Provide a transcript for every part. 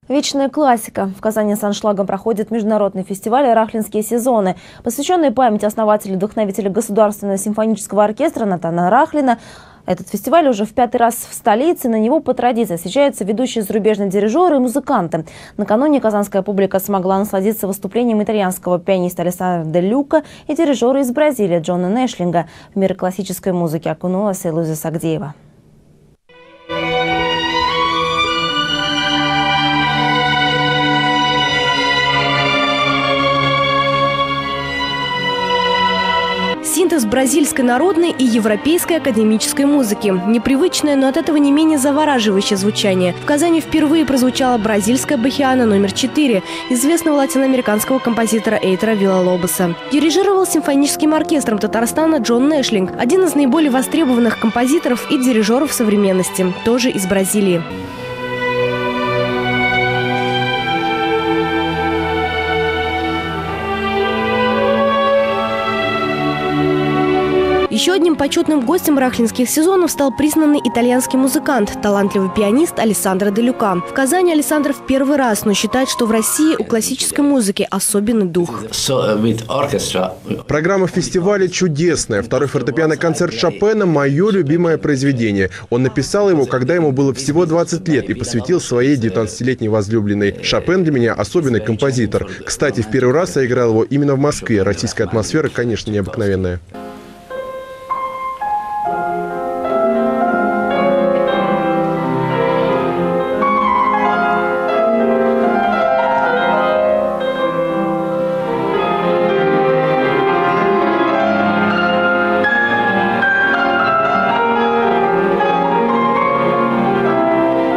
Вечная классика. В Казани с аншлагом проходит международный фестиваль «Рахлинские сезоны», посвященный памяти основателя и вдохновителя Государственного симфонического оркестра Натана Рахлина. Этот фестиваль уже в 5-й раз в столице. На него по традиции встречаются ведущие зарубежные дирижеры и музыканты. Накануне казанская публика смогла насладиться выступлением итальянского пианиста Алессандро Дель Люка и дирижера из Бразилии Джона Нэшлинга. В мир классической музыки окунулась Элузия Сагдеева. Синтез бразильской народной и европейской академической музыки. Непривычное, но от этого не менее завораживающее звучание. В Казани впервые прозвучала бразильская бахиана номер 4 известного латиноамериканского композитора Эйтера Вилла-Лобоса. Дирижировал симфоническим оркестром Татарстана Джон Нэшлинг, один из наиболее востребованных композиторов и дирижеров современности, тоже из Бразилии. Еще одним почетным гостем рахлинских сезонов стал признанный итальянский музыкант, талантливый пианист Алессандро Дель Люка. В Казани Алессандро в первый раз, но считает, что в России у классической музыки особенный дух. Программа фестиваля чудесная. Второй фортепианный концерт Шопена – мое любимое произведение. Он написал его, когда ему было всего 20 лет и посвятил своей 19-летней возлюбленной. Шопен для меня особенный композитор. Кстати, в первый раз я играл его именно в Москве. Российская атмосфера, конечно, необыкновенная.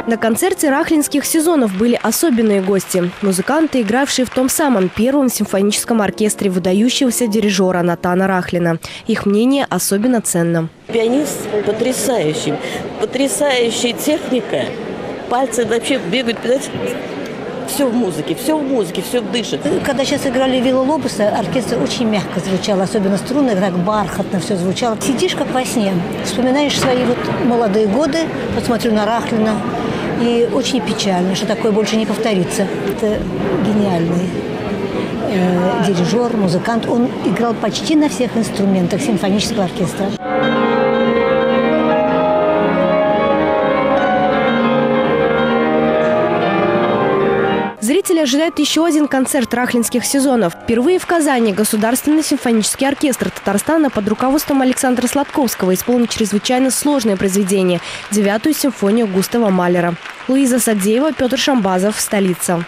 На концерте рахлинских сезонов были особенные гости. Музыканты, игравшие в том самом первом симфоническом оркестре выдающегося дирижера Натана Рахлина. Их мнение особенно ценно. Пианист потрясающий. Потрясающая техника. Пальцы вообще бегают. Все в музыке, все дышит. Когда сейчас играли Вилла-Лобоса, оркестр очень мягко звучал, особенно струнно, так бархатно все звучало. Сидишь как во сне, вспоминаешь свои молодые годы, посмотрю на Рахлина, и очень печально, что такое больше не повторится. Это гениальный дирижер, музыкант. Он играл почти на всех инструментах симфонического оркестра. Зрители ожидают еще один концерт рахлинских сезонов. Впервые в Казани Государственный симфонический оркестр Татарстана под руководством Александра Сладковского исполнит чрезвычайно сложное произведение – 9-ю симфонию Густава Малера. Луиза Сагдеева, Петр Шамбазов, столица.